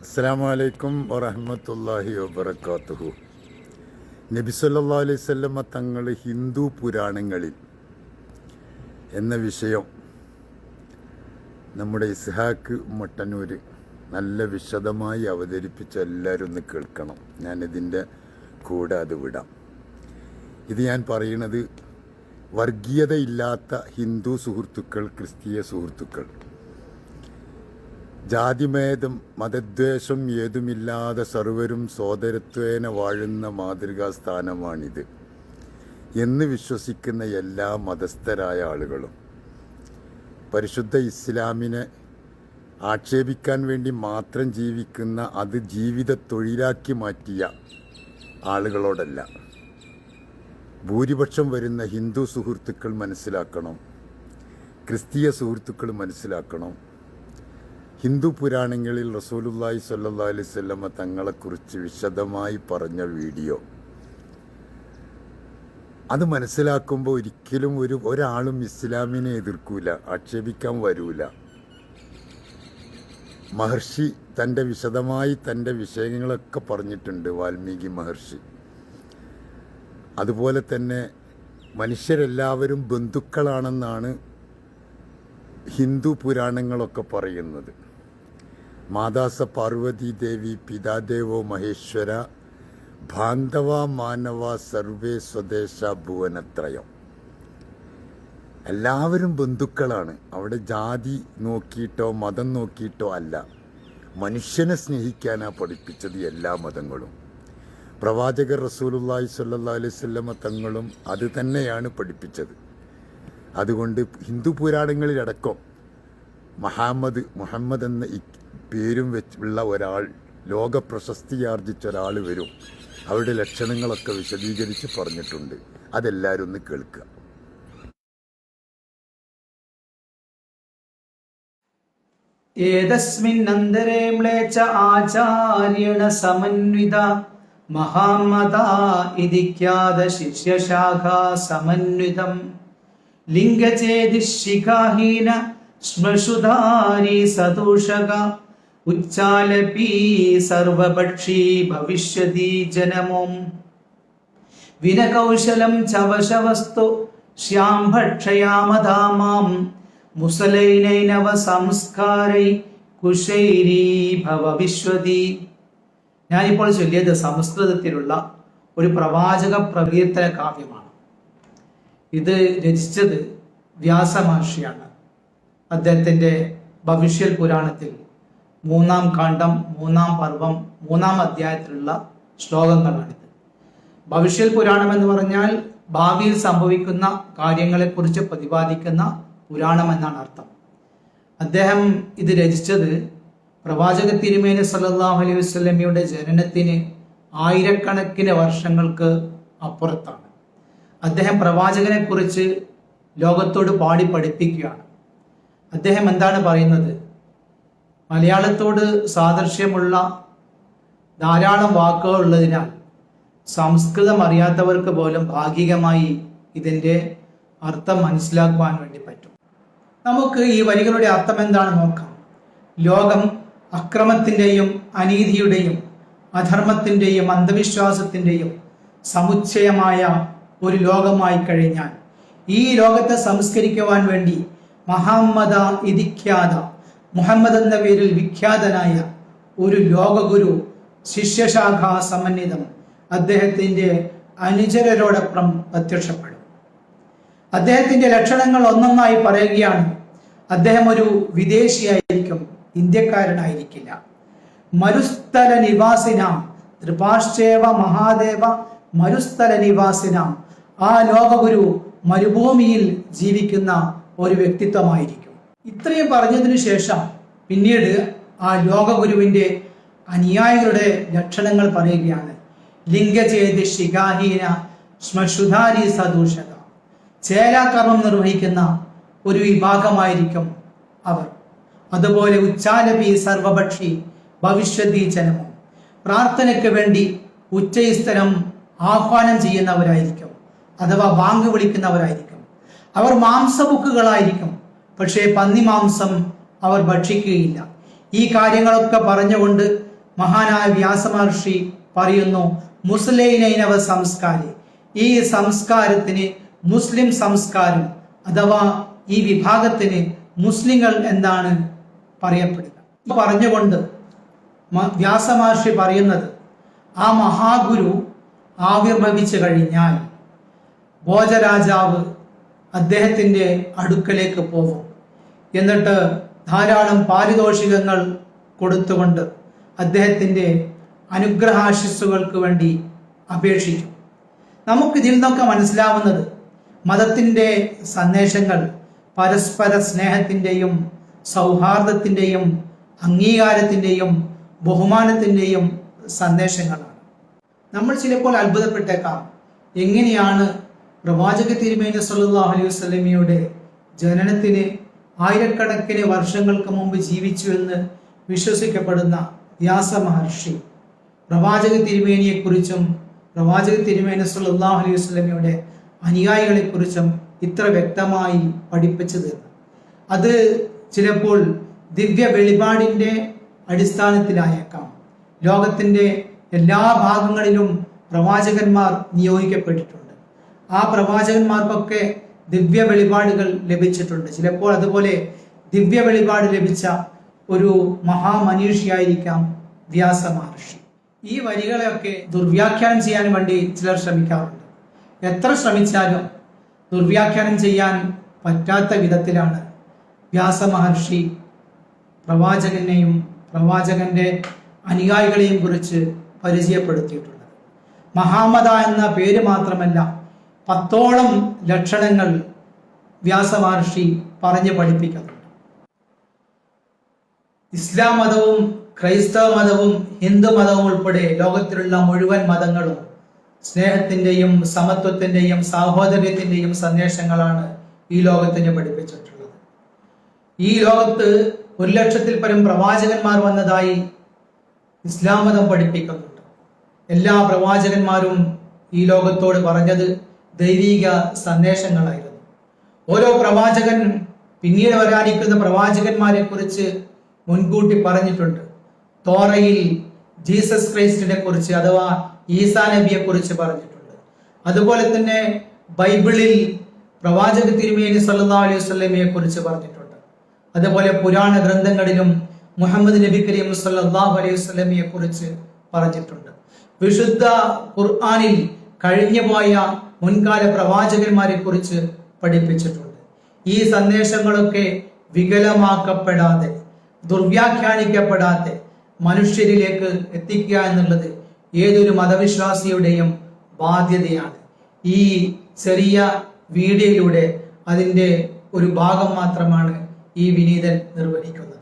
അസ്സലാമു അലൈക്കും വറഹ്മത്തുള്ളാഹി വബറകാതുഹു. നബി സല്ലല്ലാഹു അലൈഹി വസല്ലമ തങ്ങൾ ഹിന്ദു പുരാണങ്ങളിൽ എന്ന വിഷയം നമ്മുടെ ഇസ്ഹാഖ് മട്ടന്നൂർ നല്ല വിശദമായി അവതരിപ്പിച്ച് എല്ലാവരും ഒന്ന് കേൾക്കണം. ഞാനിതിൻ്റെ കൂടെ അത് വിടാം. ഇത് ഞാൻ പറയുന്നത് വർഗീയതയില്ലാത്ത ഹിന്ദു സുഹൃത്തുക്കൾ, ക്രിസ്തീയ സുഹൃത്തുക്കൾ, ജാതിഭേദം മതദ്വേഷം ഏതുമില്ലാതെ സർവരും സോദരത്വേന വാഴുന്ന മാതൃകാ സ്ഥാനമാണിത് എന്ന് വിശ്വസിക്കുന്ന എല്ലാ മതസ്ഥരായ ആളുകളും പരിശുദ്ധ ഇസ്ലാമിനെ ആക്ഷേപിക്കാൻ വേണ്ടി മാത്രം ജീവിക്കുന്ന, അത് ജീവിത തൊഴിലാക്കി മാറ്റിയ ആളുകളോടല്ല. ഭൂരിപക്ഷം വരുന്ന ഹിന്ദു സുഹൃത്തുക്കൾ മനസ്സിലാക്കണം, ക്രിസ്തീയ സുഹൃത്തുക്കൾ മനസ്സിലാക്കണം. ഹിന്ദു പുരാണങ്ങളിൽ റസൂലുള്ളാഹി സ്വല്ലല്ലാഹു അലൈഹി വസല്ലമ തങ്ങളെക്കുറിച്ച് വിശദമായി പറഞ്ഞ വീഡിയോ അത് മനസ്സിലാക്കുമ്പോൾ ഒരിക്കലും ഒരാളും ഇസ്ലാമിനെ എതിർക്കൂല, ആക്ഷേപിക്കാൻ വരൂല. മഹർഷി വിശദമായി തൻ്റെ വിഷയങ്ങളൊക്കെ പറഞ്ഞിട്ടുണ്ട്, വാൽമീകി മഹർഷി. അതുപോലെ തന്നെ മനുഷ്യരെല്ലാവരും ബന്ധുക്കളാണെന്നാണ് ഹിന്ദു പുരാണങ്ങളൊക്കെ പറയുന്നത്. മാതാസ പാർവതി ദേവി പിതാദേവോ മഹേശ്വര ബാന്ധവ മാനവ സർവേ സ്വദേശ ഭുവനത്രയം. എല്ലാവരും ബന്ധുക്കളാണ്. അവിടെ ജാതി നോക്കിയിട്ടോ മതം നോക്കിയിട്ടോ അല്ല, മനുഷ്യനെ സ്നേഹിക്കാനാണ് പഠിപ്പിച്ചത് എല്ലാ മതങ്ങളും. പ്രവാചകർ റസൂലുള്ളാഹി സ്വല്ലല്ലാഹു അലൈഹി വസല്ലമ തങ്ങളും അത് തന്നെയാണ് പഠിപ്പിച്ചത്. അതുകൊണ്ട് ഹിന്ദു പുരാണങ്ങളിലടക്കം മുഹമ്മദ് എന്ന പേരും വെച്ചുള്ള ഒരാൾ, ലോക പ്രശസ്തിയാർജിച്ച ഒരാൾ വരും. അവരുടെ ലക്ഷണങ്ങളൊക്കെ വിശദീകരിച്ച് പറഞ്ഞിട്ടുണ്ട്. അതെല്ലാവരും ഒന്ന് കേൾക്കുക. ഏതസ്മിന്നന്തരേ മ്ലേച്ഛ ആചാര്യേണ സമന്വിത മഹാമതാ ഇതി ഖ്യാത ശിഷ്യശാഖാ സമന്വിതം ലിംഗചേദിശിഖാഹീന ശ്മശുധാരി സദൂഷക ഉച്ചാലപി സർവഭക്ഷി ഭവിഷ്യതി ജനമോം വിനകൗശലം ചവശവസ്തു ശ്യാം ഭക്ഷയാമധാമാം മുസലൈനൈനവ സംസ്കാരൈ കുശൈരീ ഭവവിശ്വതി. ഞാനിപ്പോൾ ചൊല്ലിയത് സംസ്കൃതത്തിലുള്ള ഒരു പ്രവാചക പ്രകീർത്തന കാവ്യമാണ്. ഇത് രചിച്ചത് വ്യാസമഹർഷിയാണ്. അദ്ദേഹത്തിൻ്റെ ഭവിഷ്യൽ പുരാണത്തിൽ 3-ാം കാണ്ഡം 3-ാം പർവം 3-ാം അധ്യായത്തിലുള്ള ശ്ലോകങ്ങളാണിത്. ഭവിഷ്യൽ പുരാണം എന്ന് പറഞ്ഞാൽ ഭാവിയിൽ സംഭവിക്കുന്ന കാര്യങ്ങളെക്കുറിച്ച് പ്രതിപാദിക്കുന്ന പുരാണം എന്നാണ് അർത്ഥം. അദ്ദേഹം ഇത് രചിച്ചത് പ്രവാചക തിരുമേനി സല്ലല്ലാഹു അലൈഹി വസല്ലമയുടെ ജനനത്തിന് ആയിരക്കണക്കിന് വർഷങ്ങൾക്ക് അപ്പുറത്താണ്. അദ്ദേഹം പ്രവാചകനെ കുറിച്ച് ലോകത്തോട് പാടി പഠിപ്പിക്കുകയാണ്. അദ്ദേഹം എന്താണ് പറയുന്നത്? മലയാളത്തോട് സാദൃശ്യമുള്ള ധാരാളം വാക്കുകൾ ഉള്ളതിനാൽ സംസ്കൃതം അറിയാത്തവർക്ക് പോലും ഭാഗികമായി ഇതിൻ്റെ അർത്ഥം മനസ്സിലാക്കുവാൻ വേണ്ടി പറ്റും. നമുക്ക് ഈ വരികളുടെ അർത്ഥം എന്താണെന്ന് നോക്കാം. ലോകം അക്രമത്തിൻ്റെയും അനീതിയുടെയും അധർമ്മത്തിൻ്റെയും അന്ധവിശ്വാസത്തിൻ്റെയും സമുച്ചയമായ ഒരു ലോകമായി കഴിഞ്ഞാൽ ഈ ലോകത്തെ സംസ്കരിക്കുവാൻ വേണ്ടി മഹാമത ഇതിഖ്യാത, മുഹമ്മദ് എന്ന പേരിൽ വിഖ്യാതനായ ഒരു ലോകഗുരു ശിഷ്യശാഖാ സമന്വിതം അദ്ദേഹത്തിൻ്റെ അനുചരരോടൊപ്പം പ്രത്യക്ഷപ്പെടും. അദ്ദേഹത്തിൻ്റെ ലക്ഷണങ്ങൾ ഒന്നൊന്നായി പറയുകയാണ്. അദ്ദേഹം ഒരു വിദേശിയായിരിക്കും, ഇന്ത്യക്കാരനായിരിക്കില്ല. മരുസ്ഥല നിവാസിനാം ത്രിപാശ്ചേവ മഹാദേവ മരുസ്ഥല നിവാസിനാം. ആ ലോകഗുരു മരുഭൂമിയിൽ ജീവിക്കുന്ന ഒരു വ്യക്തിത്വമായിരിക്കും. ഇത്രയും പറഞ്ഞതിനു ശേഷം പിന്നീട് ആ ലോകഗുരുവിൻ്റെ അനുയായികളുടെ ലക്ഷണങ്ങൾ പറയുകയാണ്. ലിംഗചേതി ശിഖാഹീന ശ്മശുധാരി സദൂഷക. ചേലാകർമ്മം നിർവഹിക്കുന്ന ഒരു വിഭാഗമായിരിക്കും അവർ. അതുപോലെ ഉച്ചാലപി സർവഭക്ഷി ഭവിഷ്യതി ജനമോ. പ്രാർത്ഥനയ്ക്ക് വേണ്ടി ഉച്ചസ്ഥലം ആഹ്വാനം ചെയ്യുന്നവരായിരിക്കും, അഥവാ ബാങ്ക് വിളിക്കുന്നവരായിരിക്കും. അവർ മാംസബുക്കുകളായിരിക്കും, പക്ഷേ പന്നി മാംസം അവർ ഭക്ഷിക്കുകയില്ല. ഈ കാര്യങ്ങളൊക്കെ പറഞ്ഞുകൊണ്ട് മഹാനായ വ്യാസമഹർഷി പറയുന്നു, മുസ്ലൈനൈനവ സംസ്കാരി, ഈ സംസ്കാരത്തിന് മുസ്ലിം സംസ്കാരം അഥവാ ഈ വിഭാഗത്തിന് മുസ്ലിങ്ങൾ എന്നാണ് പറയപ്പെടുക. പറഞ്ഞുകൊണ്ട് വ്യാസമഹർഷി പറയുന്നത്, ആ മഹാഗുരു ആവിർഭവിച്ചു കഴിഞ്ഞാൽ ഭോജരാജാവ് അദ്ദേഹത്തിൻ്റെ അടുക്കലേക്ക് പോകും. എന്നിട്ട് ധാരാളം പാരിതോഷികങ്ങൾ കൊടുത്തുകൊണ്ട് അദ്ദേഹത്തിൻ്റെ അനുഗ്രഹാശിസ്സുകൾക്ക് വേണ്ടി അപേക്ഷിക്കും. നമുക്കിതിൽ നിന്നൊക്കെ മനസ്സിലാവുന്നത് മതത്തിൻ്റെ സന്ദേശങ്ങൾ പരസ്പര സ്നേഹത്തിൻ്റെയും സൗഹാർദ്ദത്തിൻ്റെയും അംഗീകാരത്തിൻ്റെയും ബഹുമാനത്തിൻ്റെയും സന്ദേശങ്ങളാണ്. നമ്മൾ ചിലപ്പോൾ അത്ഭുതപ്പെട്ടേക്കാം, എങ്ങനെയാണ് പ്രവാചക തിരുമേനി സല്ലല്ലാഹു അലൈഹി വസല്ലമയുടെ ജനനത്തിന് ആയിരക്കണക്കിന് വർഷങ്ങൾക്ക് മുമ്പ് ജീവിച്ചു എന്ന് വിശ്വസിക്കപ്പെടുന്ന വ്യാസമഹർഷി പ്രവാചക തിരുമേനിയെക്കുറിച്ചും പ്രവാചക തിരുമേനി സല്ലല്ലാഹു അലൈഹി വസല്ലമയുടെ അനുയായികളെക്കുറിച്ചും ഇത്ര വ്യക്തമായി പഠിപ്പിച്ചു തരുന്നു? അത് ചിലപ്പോൾ ദിവ്യ വെളിപാടിൻ്റെ അടിസ്ഥാനത്തിലായേക്കാം. ലോകത്തിൻ്റെ എല്ലാ ഭാഗങ്ങളിലും പ്രവാചകന്മാർ നിയോഗിക്കപ്പെട്ടിട്ടുണ്ട്. ആ പ്രവാചകന്മാർക്കൊക്കെ ദിവ്യ വെളിപാടുകൾ ലഭിച്ചിട്ടുണ്ട്. ചിലപ്പോൾ അതുപോലെ ദിവ്യ വെളിപാട് ലഭിച്ച ഒരു മഹാമനീഷിയായിരിക്കാം വ്യാസമഹർഷി. ഈ വരികളെയൊക്കെ ദുർവ്യാഖ്യാനം ചെയ്യാൻ വേണ്ടി ചിലർ ശ്രമിക്കാറുണ്ട്. എത്ര ശ്രമിച്ചാലും ദുർവ്യാഖ്യാനം ചെയ്യാൻ പറ്റാത്ത വിധത്തിലാണ് വ്യാസമഹർഷി പ്രവാചകനെയും പ്രവാചകന്റെ അനുയായികളെയും കുറിച്ച് പരിചയപ്പെടുത്തിയിട്ടുള്ളത്. മഹാമത എന്ന പേര് മാത്രമല്ല, 10ഓളം ലക്ഷണങ്ങൾ വ്യാസമഹർഷി പറഞ്ഞ് പഠിപ്പിക്കുന്നുണ്ട്. ഇസ്ലാം മതവും ക്രൈസ്തവ മതവും ഹിന്ദു മതവും ഉൾപ്പെടെ ലോകത്തിലുള്ള മുഴുവൻ മതങ്ങളും സ്നേഹത്തിൻ്റെയും സമത്വത്തിൻ്റെയും സാഹോദര്യത്തിൻ്റെയും സന്ദേശങ്ങളാണ് ഈ ലോകത്തിന് പഠിപ്പിച്ചിട്ടുള്ളത്. ഈ ലോകത്ത് 1,00,000-ൽ പരം പ്രവാചകന്മാർ വന്നതായി ഇസ്ലാം മതം പഠിപ്പിക്കുന്നുണ്ട്. എല്ലാ പ്രവാചകന്മാരും ഈ ലോകത്തോട് പറഞ്ഞത് ദൈവിക സന്ദേശങ്ങളായിരുന്നു. ഓരോ പ്രവാചകൻ പിന്നീട് വരാനിരിക്കുന്ന പ്രവാചകന്മാരെ കുറിച്ച് മുൻകൂട്ടി പറഞ്ഞിട്ടുണ്ട്. തോറയിൽ ജീസസ് ക്രൈസ്റ്റിനെ കുറിച്ച് അഥവാ ഈസാ നബിയെ കുറിച്ച് പറഞ്ഞിട്ടുണ്ട്. അതുപോലെ തന്നെ ബൈബിളിൽ പ്രവാചക തിരുമേനി സല്ലല്ലാഹു അലൈഹി വസല്ലമയെ കുറിച്ച് പറഞ്ഞിട്ടുണ്ട്. അതുപോലെ പുരാണ ഗ്രന്ഥങ്ങളിലും മുഹമ്മദ് നബി കരീം സല്ലല്ലാഹു അലൈഹി വസല്ലമയെ കുറിച്ച് പറഞ്ഞിട്ടുണ്ട്. വിശുദ്ധ ഖുർആനിൽ കഴിഞ്ഞുപോയ മുൻകാല പ്രവാചകന്മാരെ കുറിച്ച് പഠിപ്പിച്ചിട്ടുണ്ട്. ഈ സന്ദേശങ്ങളൊക്കെ വികലമാക്കപ്പെടാതെ ദുർവ്യാഖ്യാനിക്കപ്പെടാതെ മനുഷ്യരിലേക്ക് എത്തിക്കുക എന്നുള്ളത് ഏതൊരു മതവിശ്വാസിയുടെയും ബാധ്യതയാണ്. ഈ ചെറിയ വീഡിയോയിലൂടെ അതിൻ്റെ ഒരു ഭാഗം മാത്രമാണ് ഈ വിനീതൻ നിർവഹിക്കുന്നത്.